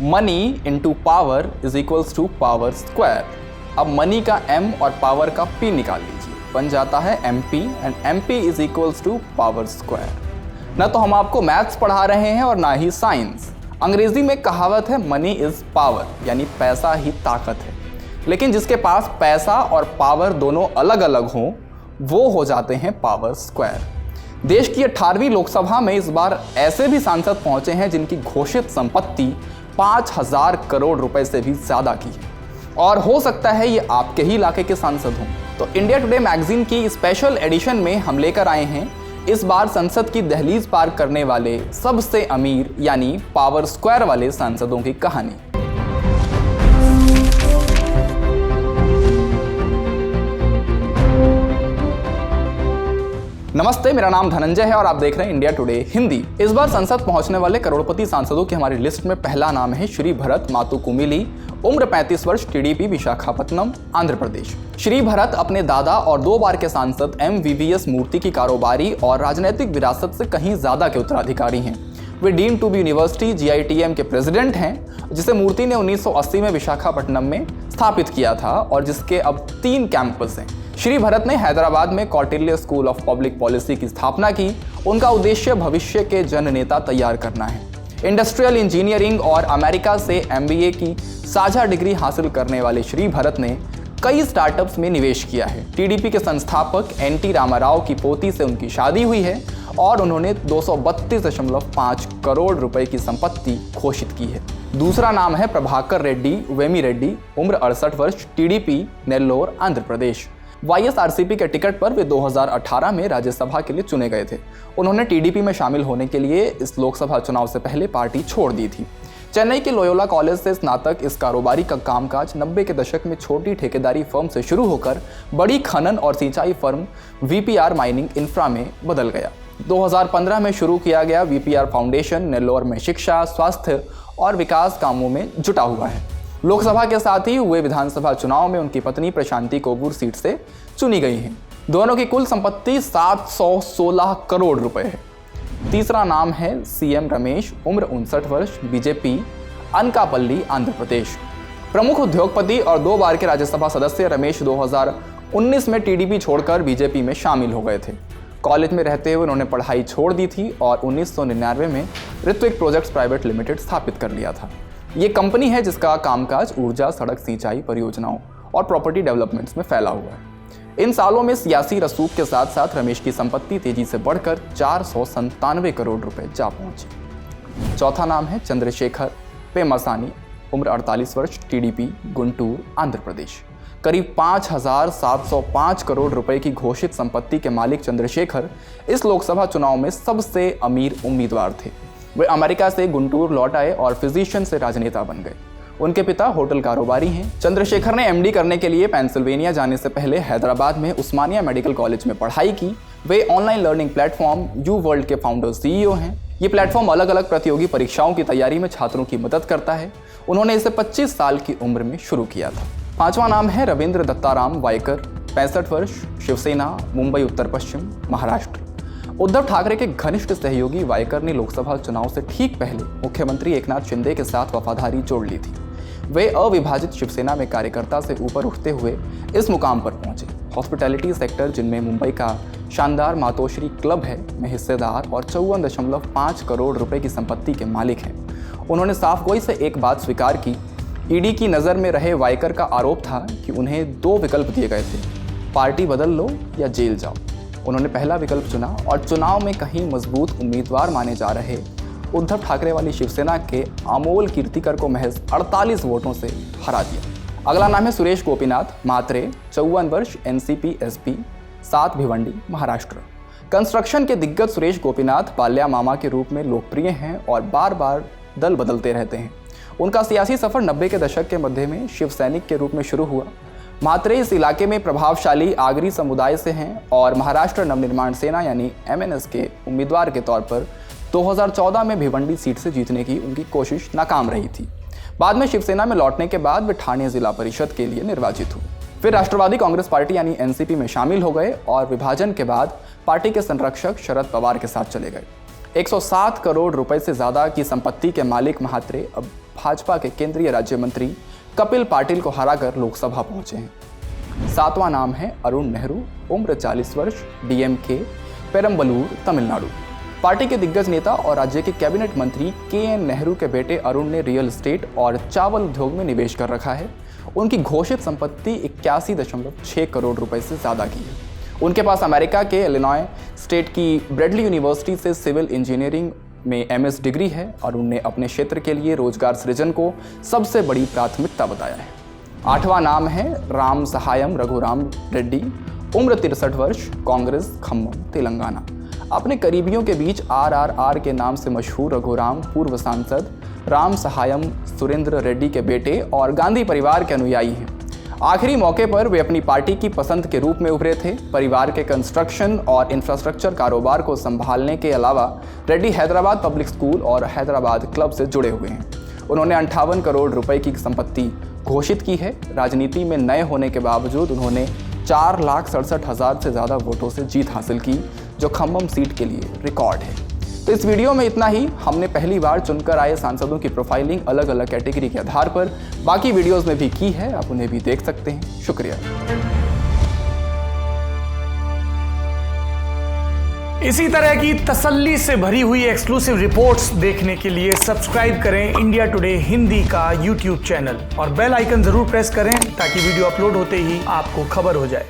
Money into power is equals to power square. अब money का m और power का p निकाल लीजिए, बन जाता है mp and mp is equals to power square. ना तो हम आपको मैथ्स पढ़ा रहे हैं और ना ही साइंस। अंग्रेजी में कहावत है मनी इज पावर, यानी पैसा ही ताकत है। लेकिन जिसके पास पैसा और पावर दोनों अलग अलग हों वो हो जाते हैं पावर स्क्वायर। देश की 18वीं लोकसभा में इस बार ऐसे भी सांसद पहुंचे हैं जिनकी घोषित संपत्ति 5,000 करोड़ रुपए से भी ज्यादा की है, और हो सकता है ये आपके ही इलाके के सांसद हों। तो इंडिया टुडे मैगजीन की स्पेशल एडिशन में हम लेकर आए हैं इस बार संसद की दहलीज पार करने वाले सबसे अमीर यानी पावर स्क्वायर वाले सांसदों की कहानी। नमस्ते, मेरा नाम धनंजय है और आप देख रहे हैं इंडिया टुडे हिंदी। इस बार संसद पहुंचने वाले करोड़पति सांसदों की हमारी लिस्ट में पहला नाम है श्री भरत मातुकुमिली, उम्र 35 वर्ष, टीडीपी, विशाखापत्तनम, आंध्र प्रदेश। श्री भरत अपने दादा और 2 बार के सांसद MVVS मूर्ति की कारोबारी और राजनीतिक विरासत से कहीं ज्यादा के उत्तराधिकारी हैं। वे deemed to be university GITM के प्रेसिडेंट हैं, जिसे मूर्ति ने 1980 में विशाखापट्टनम में स्थापित किया था और जिसके अब 3 कैंपस हैं। श्री भरत ने हैदराबाद में Kautilya school of public policy की स्थापना की। उनका उद्देश्य भविष्य के जननेता तैयार करना है। इंडस्ट्रियल इंजीनियरिंग और अमेरिका से MBA की साझा डिग्री हासिल करने वाले श्री भरत ने कई स्टार्टअप्स में निवेश किया है। टीडीपी के संस्थापक NT रामाराव की पोती से उनकी शादी हुई है और उन्होंने 232.5 करोड़ रुपए की संपत्ति घोषित की है। दूसरा नाम है प्रभाकर रेड्डी वेमी रेड्डी, उम्र 68 वर्ष, टीडीपी, नेल्लोर, आंध्र प्रदेश। YSRCP के टिकट पर वे 2018 में राज्यसभा के लिए चुने गए थे। उन्होंने टीडीपी में शामिल होने के लिए इस लोकसभा चुनाव से पहले पार्टी छोड़ दी थी। चेन्नई के लोयोला कॉलेज से स्नातक इस कारोबारी का कामकाज 90 के दशक में छोटी ठेकेदारी फर्म से शुरू होकर बड़ी खनन और सिंचाई फर्म VPR माइनिंग इंफ्रा में बदल गया। 2015 में शुरू किया गया VPR फाउंडेशन नेल्लोर में शिक्षा, स्वास्थ्य और विकास कामों में जुटा हुआ है। लोकसभा के साथ ही हुए विधानसभा चुनाव में उनकी पत्नी प्रशांति कोवूर सीट से चुनी गई हैं। दोनों की कुल संपत्ति 716 करोड़ रुपए है। तीसरा नाम है CM रमेश, उम्र 59 वर्ष, बीजेपी, अनकापल्ली, आंध्र प्रदेश। प्रमुख उद्योगपति और 2 बार के राज्यसभा सदस्य रमेश 2019 में टीडीपी छोड़कर बीजेपी में शामिल हो गए थे। कॉलेज में रहते हुए उन्होंने पढ़ाई छोड़ दी थी और 1999 में ऋत्विक प्रोजेक्ट्स प्राइवेट लिमिटेड स्थापित कर लिया था। ये कंपनी है जिसका कामकाज ऊर्जा, सड़क, सिंचाई परियोजनाओं और प्रॉपर्टी डेवलपमेंट्स में फैला हुआ है। इन सालों में सियासी रसूख के साथ साथ रमेश की संपत्ति तेजी से बढ़कर 497 करोड़ रुपए जा पहुंची। चौथा नाम है चंद्रशेखर पेम्मासानी, उम्र 48 वर्ष, टीडीपी, गुंटूर, आंध्र प्रदेश। करीब 5,705 करोड़ रुपए की घोषित संपत्ति के मालिक चंद्रशेखर इस लोकसभा चुनाव में सबसे अमीर उम्मीदवार थे। वे अमेरिका से गुंटूर लौट आए और फिजिशियन से राजनेता बन गए। उनके पिता होटल कारोबारी हैं। चंद्रशेखर ने MD करने के लिए पेंसिल्वेनिया जाने से पहले हैदराबाद में उस्मानिया मेडिकल कॉलेज में पढ़ाई की। वे ऑनलाइन लर्निंग प्लेटफॉर्म UWorld के फाउंडर CEO हैं। ये प्लेटफॉर्म अलग अलग प्रतियोगी परीक्षाओं की तैयारी में छात्रों की मदद करता है। उन्होंने इसे 25 साल की उम्र में शुरू किया था। पांचवा नाम है रविंद्र दत्ताराम वायकर, 65 वर्ष, शिवसेना, मुंबई, उत्तर पश्चिम, महाराष्ट्र। उद्धव ठाकरे के घनिष्ठ सहयोगी वायकर ने लोकसभा चुनाव से ठीक पहले मुख्यमंत्री एकनाथ शिंदे के साथ वफादारी जोड़ ली थी। वे अविभाजित शिवसेना में कार्यकर्ता से ऊपर उठते हुए इस मुकाम पर पहुंचे। हॉस्पिटैलिटी सेक्टर, जिनमें मुंबई का शानदार मातोश्री क्लब है, में हिस्सेदार और 54.5 करोड़ रुपए की संपत्ति के मालिक हैं। उन्होंने साफ गोई से एक बात स्वीकार की। ईडी की नज़र में रहे वायकर का आरोप था कि उन्हें 2 विकल्प दिए गए थे, पार्टी बदल लो या जेल जाओ। उन्होंने पहला विकल्प चुना और चुनाव में कहीं मजबूत उम्मीदवार माने जा रहे उद्धव ठाकरे वाली शिवसेना के अमोल कीर्तिकर को महज 48 वोटों से हरा दिया। अगला नाम है सुरेश गोपीनाथ मात्रे, 54 वर्ष, NCP SP, 7 Bhiwandi, Maharashtra. Construction के दिग्गज सुरेश गोपीनाथ बाल्या मामा के रूप में लोकप्रिय हैं और बार बार दल बदलते रहते हैं। उनका सियासी सफर 90 के दशक के मध्य में शिव सैनिक के रूप में शुरू हुआ। मात्रे इस इलाके में प्रभावशाली आगरी समुदाय से हैं और महाराष्ट्र नवनिर्माण सेना यानी MNS के उम्मीदवार के तौर पर 2014 में भिवंडी सीट से जीतने की उनकी कोशिश नाकाम रही थी। बाद में शिवसेना में लौटने के बाद वे ठाणे जिला परिषद के लिए निर्वाचित हुए। फिर राष्ट्रवादी कांग्रेस पार्टी यानी NCP में शामिल हो गए और विभाजन के बाद पार्टी के संरक्षक शरद पवार के साथ चले गए। 107 करोड़ रुपए से ज्यादा की संपत्ति के मालिक म्हात्रे अब भाजपा के केंद्रीय राज्य मंत्री कपिल पाटिल को हराकर लोकसभा पहुंचे हैं। 7वां नाम है अरुण नेहरू, उम्र 40 वर्ष, डीएमके, पेरम्बलूर, तमिलनाडु। पार्टी के दिग्गज नेता और राज्य के कैबिनेट मंत्री केएन नेहरू के बेटे अरुण ने रियल एस्टेट और चावल उद्योग में निवेश कर रखा है। उनकी घोषित संपत्ति 81.6 करोड़ रुपए से ज़्यादा की है। उनके पास अमेरिका के इलिनॉय स्टेट की ब्रेडली यूनिवर्सिटी से सिविल इंजीनियरिंग में एमएस डिग्री है। अरुण ने अपने क्षेत्र के लिए रोजगार सृजन को सबसे बड़ी प्राथमिकता बताया है। 8वां नाम है राम सहायम रघुराम रेड्डी, उम्र 63 वर्ष, कांग्रेस, खम्मम, तेलंगाना। अपने करीबियों के बीच आरआरआर के नाम से मशहूर रघुराम पूर्व सांसद राम सहायम सुरेंद्र रेड्डी के बेटे और गांधी परिवार के अनुयायी हैं। आखिरी मौके पर वे अपनी पार्टी की पसंद के रूप में उभरे थे। परिवार के कंस्ट्रक्शन और इंफ्रास्ट्रक्चर कारोबार को संभालने के अलावा रेड्डी हैदराबाद पब्लिक स्कूल और हैदराबाद क्लब से जुड़े हुए हैं। उन्होंने 58 करोड़ रुपए की संपत्ति घोषित की है। राजनीति में नए होने के बावजूद उन्होंने 4,67,000 से ज़्यादा वोटों से जीत हासिल की, जो खम्मम सीट के लिए रिकॉर्ड है। तो इस वीडियो में इतना ही। हमने पहली बार चुनकर आए सांसदों की प्रोफाइलिंग अलग अलग कैटेगरी के आधार पर बाकी वीडियोस में भी की है, आप उन्हें भी देख सकते हैं। शुक्रिया। इसी तरह की तसल्ली से भरी हुई एक्सक्लूसिव रिपोर्ट्स देखने के लिए सब्सक्राइब करें इंडिया टुडे हिंदी का YouTube चैनल और बेल आइकन जरूर प्रेस करें ताकि वीडियो अपलोड होते ही आपको खबर हो जाए।